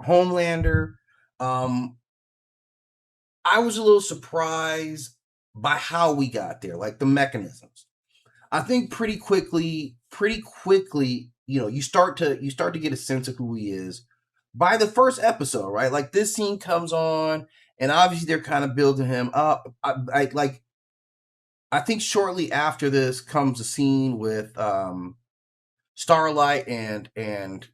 Homelander. Um, I was a little surprised by how we got there, like the mechanisms. I think pretty quickly, you start to get a sense of who he is by the first episode, right? Like this scene comes on, and obviously they're kind of building him up. I think shortly after this comes a scene with Starlight and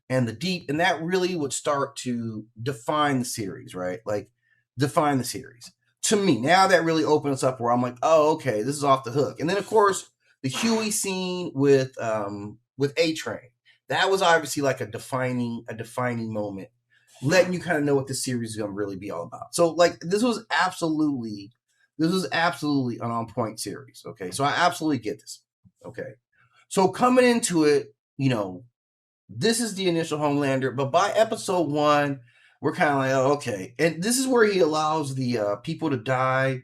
the Deep, and that really would start to define the series, right? Like define the series. To me, now that really opens up where I'm like, oh, okay, this is off the hook. And then of course the Huey scene with A-Train. That was obviously like a defining moment, letting you kind of know what this series is gonna really be all about. So like this was absolutely an on point series. Okay. So I absolutely get this. Okay. So coming into it, this is the initial Homelander, but by episode 1, we're kind of like, oh, okay. And this is where he allows the people to die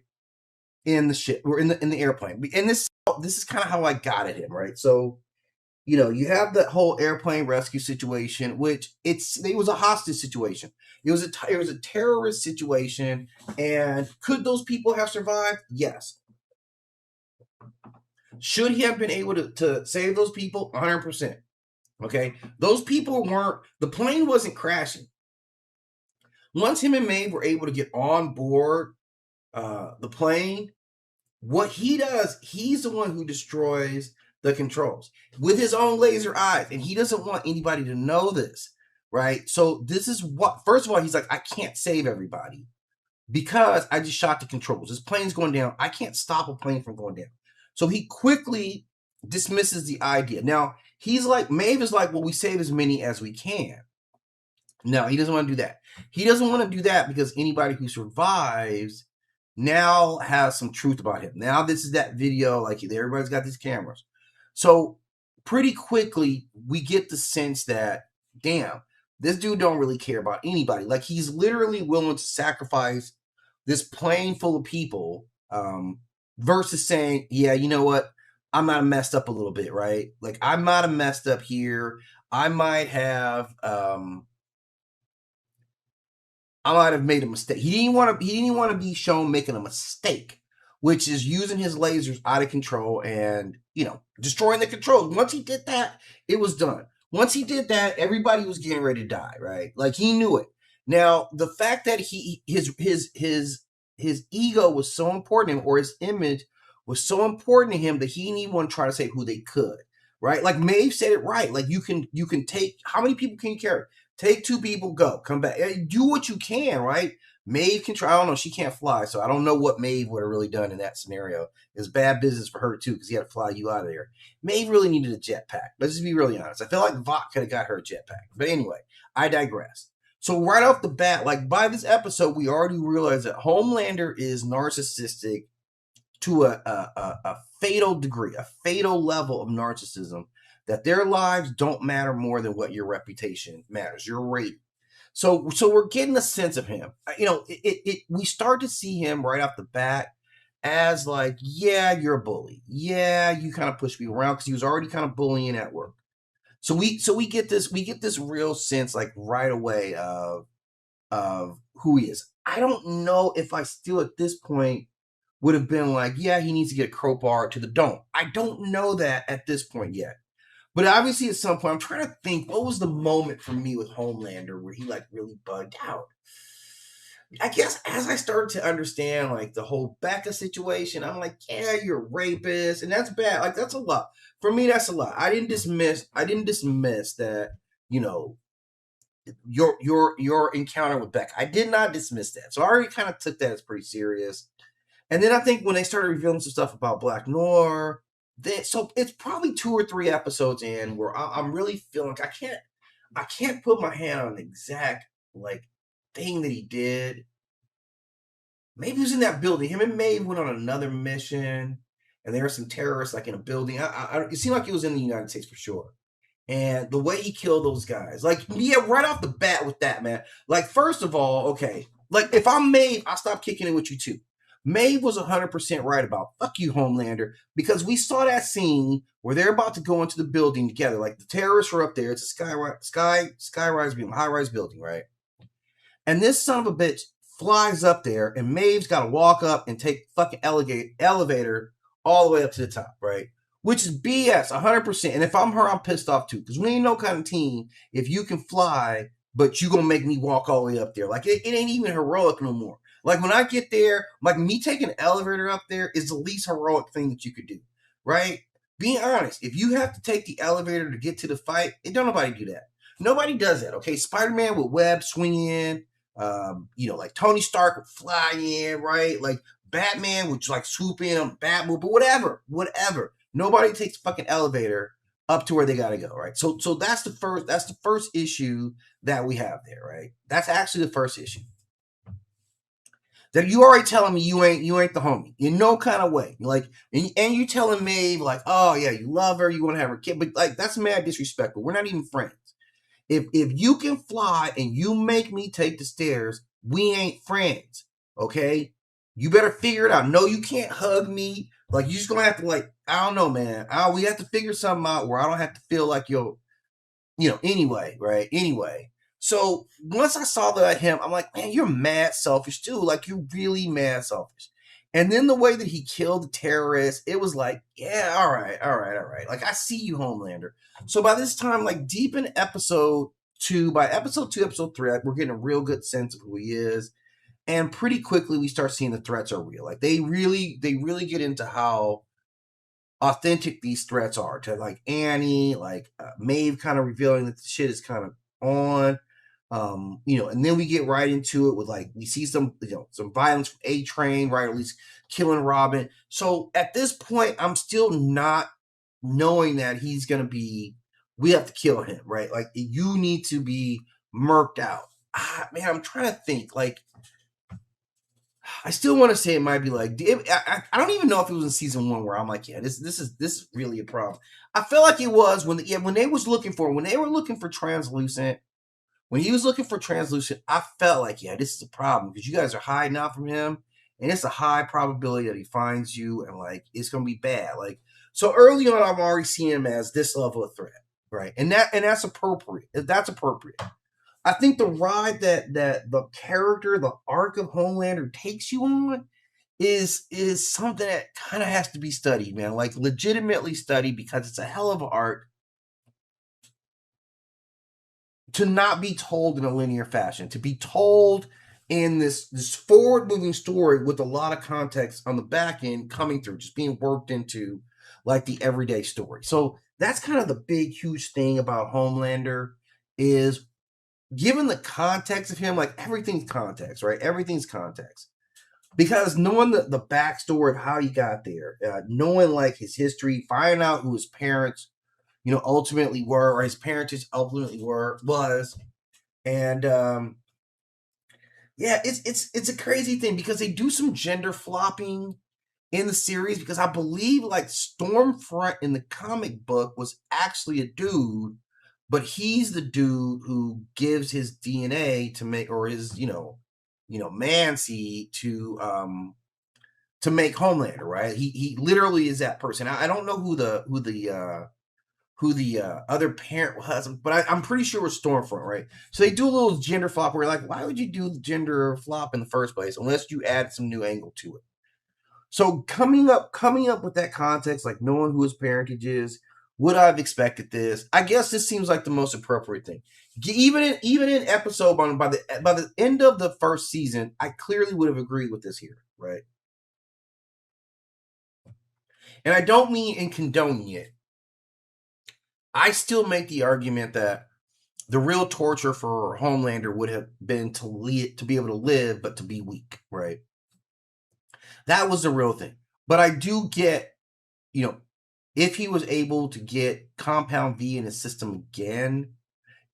in the ship or in the airplane. And this is kind of how I got at him, right? So, you have that whole airplane rescue situation, which it was a hostage situation. It was a terrorist situation, and could those people have survived? Yes. Should he have been able to save those people? 100%. Okay, those people the plane wasn't crashing. Once him and Maeve were able to get on board the plane, what he does, he's the one who destroys the controls with his own laser eyes, and he doesn't want anybody to know this, right? So this is what, first of all, he's like, I can't save everybody because I just shot the controls. This plane's going down. I can't stop a plane from going down. So he quickly dismisses the idea. Now, he's like, Maeve is like, well, we save as many as we can. No, he doesn't want to do that. He doesn't want to do that because anybody who survives now has some truth about him. Now this is that video, like everybody's got these cameras. So pretty quickly, we get the sense that, damn, this dude don't really care about anybody. Like he's literally willing to sacrifice this plane full of people versus saying, yeah, you know what? I might have messed up a little bit, right? Like I might have messed up here. I might have made a mistake. He didn't want to be shown making a mistake, which is using his lasers out of control and, destroying the controls. Once he did that, it was done. Once he did that, everybody was getting ready to die, right? Like he knew it. Now, the fact that his ego was so important to him, or his image was so important to him, that he didn't even want to try to say who they could, right? Like Maeve said it right. Like you can take, how many people can you carry? Take 2 people, go, come back, do what you can, right? Maeve can try. I don't know. She can't fly, so I don't know what Maeve would have really done in that scenario. It's bad business for her too, because he had to fly you out of there. Maeve really needed a jetpack. Let's just be really honest. I feel like Vought could have got her a jetpack. But anyway, I digress. So right off the bat, like by this episode, we already realize that Homelander is narcissistic to a fatal degree, a fatal level of narcissism, that their lives don't matter more than what your reputation matters, your rating. So we're getting a sense of him. We start to see him right off the bat as like, yeah, you're a bully. Yeah, you kind of push me around, because he was already kind of bullying at work. So we get this real sense like right away of who he is. I don't know if I still at this point would have been like, yeah, he needs to get a crowbar to the dome. I don't know that at this point yet. But obviously at some point, I'm trying to think, what was the moment for me with Homelander where he like really bugged out? I guess as I started to understand like the whole Becca situation, I'm like, yeah, you're a rapist, and that's bad. Like that's a lot. For me, that's a lot. I didn't dismiss that, your encounter with Becca. I did not dismiss that. So I already kind of took that as pretty serious. And then I think when they started revealing some stuff about Black Noir, so it's probably 2 or 3 episodes in where I'm really feeling like I can't put my hand on an exact like thing that he did. Maybe he was in that building. Him and Maeve went on another mission, and there were some terrorists like in a building. It seemed like he was in the United States for sure. And the way he killed those guys, like, yeah, right off the bat with that, man. Like, first of all, okay, like if I'm Maeve, I'll stop kicking it with you too. Maeve was 100% right about fuck you, Homelander, because we saw that scene where they're about to go into the building together. Like the terrorists were up there. It's a high-rise building, right? And this son of a bitch flies up there, and Maeve's got to walk up and take fucking elevator all the way up to the top, right? Which is BS, 100%. And if I'm her, I'm pissed off too, because we ain't no kind of team if you can fly, but you gonna make me walk all the way up there. Like, it ain't even heroic no more. Like, when I get there, like, me taking an elevator up there is the least heroic thing that you could do, right? Being honest, if you have to take the elevator to get to the fight, it don't nobody do that. Nobody does that, okay? Spider-Man with web swing in, like Tony Stark would fly in, right? Like Batman would like swoop in on Batmobile, but whatever. Nobody takes fucking elevator up to where they gotta go, right? So that's the first issue that we have there, right? That's actually the first issue. That you already telling me you ain't the homie in no kind of way. Like, and you telling Maeve like, oh yeah, you love her, you want to have her kid, but like that's mad disrespectful. We're not even friends. If you can fly and you make me take the stairs, we ain't friends. Okay? You better figure it out. No, you can't hug me. Like, you just gonna have to, like, I don't know, man. We have to figure something out where I don't have to feel like anyway, right? Anyway. So once I saw that him, I'm like, man, you're mad selfish too. Like, you're really mad selfish. And then the way that he killed the terrorist, it was like, yeah, all right. Like, I see you, Homelander. So by this time, like deep in episode 2, by episode 2, episode 3, we're getting a real good sense of who he is. And pretty quickly we start seeing the threats are real. Like, they really get into how authentic these threats are to like Annie, like Maeve kind of revealing that the shit is kind of on. And then we get right into it with like we see some violence from A-Train, right? Or at least killing Robin. So at this point, I'm still not knowing that he's gonna be. We have to kill him, right? Like, you need to be murked out. Man, I'm trying to think. Like, I still want to say it might be like I don't even know if it was in season 1 where I'm like, yeah, this is really a problem. I felt like it was when they were looking for Translucent. When he was looking for Translucent, I felt like, yeah, this is a problem because you guys are hiding out from him, and it's a high probability that he finds you, and like it's gonna be bad. Like, so early on, I'm already seeing him as this level of threat, right? And that's appropriate. That's appropriate. I think the ride that the character, the arc of Homelander takes you on is something that kind of has to be studied, man. Like, legitimately studied, because it's a hell of an arc to not be told in a linear fashion, to be told in this forward moving story with a lot of context on the back end coming through, just being worked into like the everyday story. So that's kind of the big, huge thing about Homelander is, given the context of him, like everything's context, right? Everything's context. Because knowing the backstory of how he got there, knowing like his history, finding out who his parents, ultimately were, or his parents ultimately was, and yeah, it's a crazy thing because they do some gender flopping in the series, because I believe like Stormfront in the comic book was actually a dude, but he's the dude who gives his DNA to make, or his man seed to make Homelander, right? He literally is that person. I don't know who the other parent was, but I'm pretty sure it was Stormfront, right? So they do a little gender flop where you're like, why would you do the gender flop in the first place unless you add some new angle to it? So coming up with that context, like knowing who his parentage is, would I have expected this? I guess this seems like the most appropriate thing. Even in episode one, by the end of the first season, I clearly would have agreed with this here, right? And I don't mean in condoning it. I still make the argument that the real torture for Homelander would have been to be able to live, but to be weak, right? That was the real thing. But I do get, if he was able to get Compound V in his system again,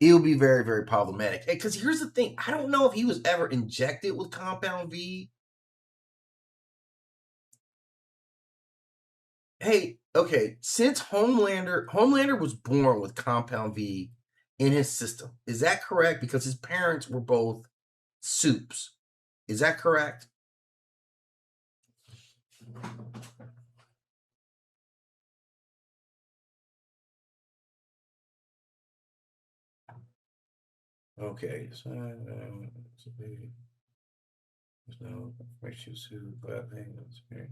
it would be very, very problematic. Because here's the thing, I don't know if he was ever injected with Compound V. Hey, okay, since Homelander was born with Compound V in his system, is that correct? Because his parents were both soups. Is that correct? Okay, so there's no information to but things. Okay.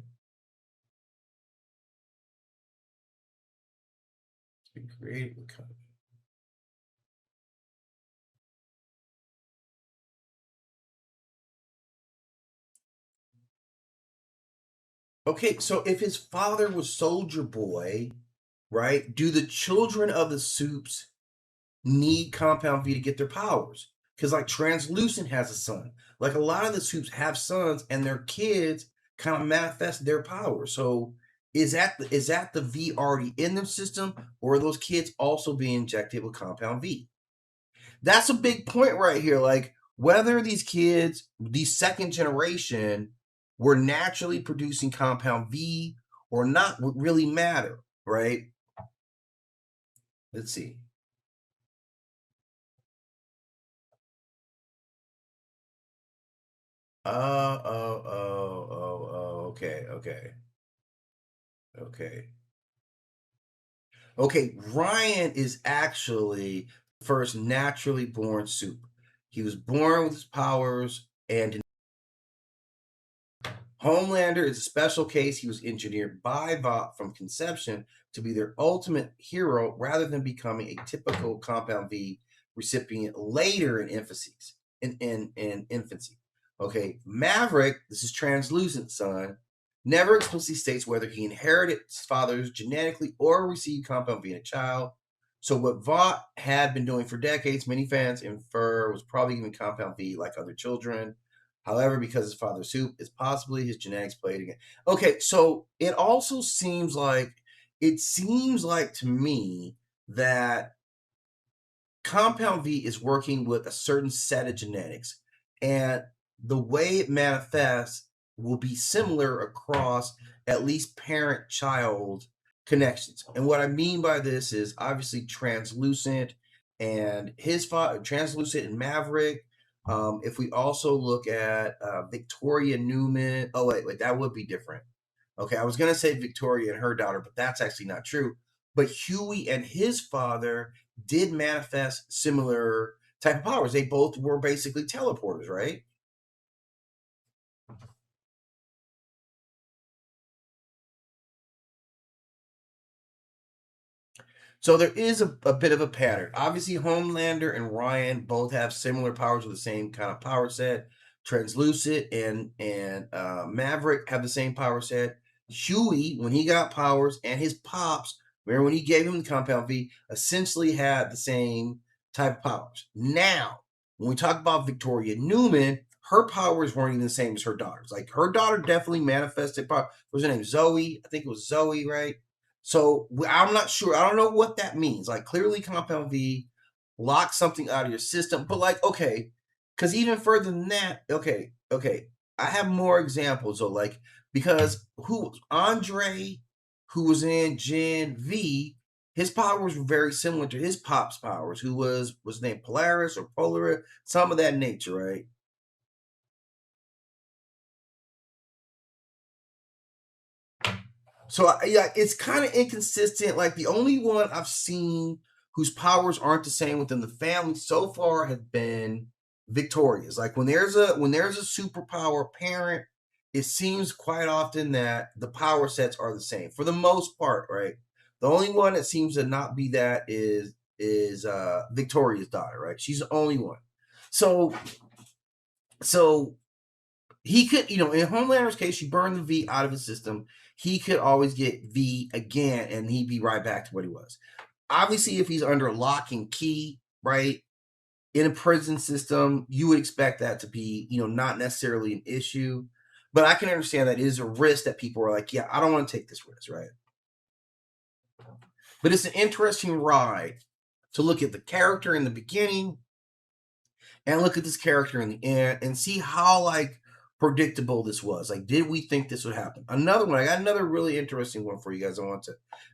Be creative with content. Okay, so if his father was Soldier Boy, right? Do the children of the Soups need Compound V to get their powers? Because like Translucent has a son. Like a lot of the Soups have sons, and their kids kind of manifest their powers. So is that the V already in the system, or are those kids also being injected with Compound V? That's a big point right here. Like whether these kids, these second generation, were naturally producing Compound V or not would really matter, right? Let's see. Okay, okay. Okay, Ryan is actually the first naturally born soup. He was born with his powers, and Homelander is a special case. He was engineered by Vought from conception to be their ultimate hero rather than becoming a typical Compound V recipient later in infancy. In infancy. Okay, Maverick, this is Translucent son, never explicitly states whether he inherited his father's genetically or received Compound V in a child. So what Vought had been doing for decades, many fans infer was probably giving Compound V like other children. However, because his father's soup, it's possibly his genetics played again. Okay, so it seems like to me that Compound V is working with a certain set of genetics, and the way it manifests will be similar across at least parent-child connections. And what I mean by this is obviously Translucent and his father, Translucent and Maverick. If we also look at Victoria Newman, oh wait, that would be different. Okay, I was gonna say Victoria and her daughter, but that's actually not true. But Huey and his father did manifest similar type of powers. They both were basically teleporters, right? So there is a bit of a pattern. Obviously, Homelander and Ryan both have similar powers with the same kind of power set. Translucent and Maverick have the same power set. Huey, when he got powers, and his pops, remember when he gave him the Compound V, essentially had the same type of powers. Now, when we talk about Victoria Newman, her powers weren't even the same as her daughter's. Like her daughter definitely manifested power. What was her name? Zoe. I think it was Zoe, right? So I'm not sure. I don't know what that means. Like clearly, Compound V locks something out of your system, but like okay, because even further than that, okay, I have more examples. So like because who Andre, who was in Gen V, his powers were very similar to his pop's powers, who was named Polaris or Polar, some of that nature, right? So yeah, it's kind of inconsistent. Like the only one I've seen whose powers aren't the same within the family so far have been Victoria's. Like when there's a superpower parent, it seems quite often that the power sets are the same for the most part, right? The only one that seems to not be that is Victoria's daughter, right? She's the only one. So so he could, in Homelander's case, you burn the V out of his system. He could always get V again, and he'd be right back to what he was. Obviously, if he's under lock and key, right, in a prison system, you would expect that to be, not necessarily an issue. But I can understand that it is a risk that people are like, yeah, I don't want to take this risk, right? But it's an interesting ride to look at the character in the beginning and look at this character in the end and see how like predictable this was. Like, did we think this would happen? Another one, I got another really interesting one for you guys I want to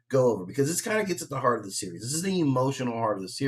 go over because this kind of gets at the heart of the series. This is the emotional heart of the series.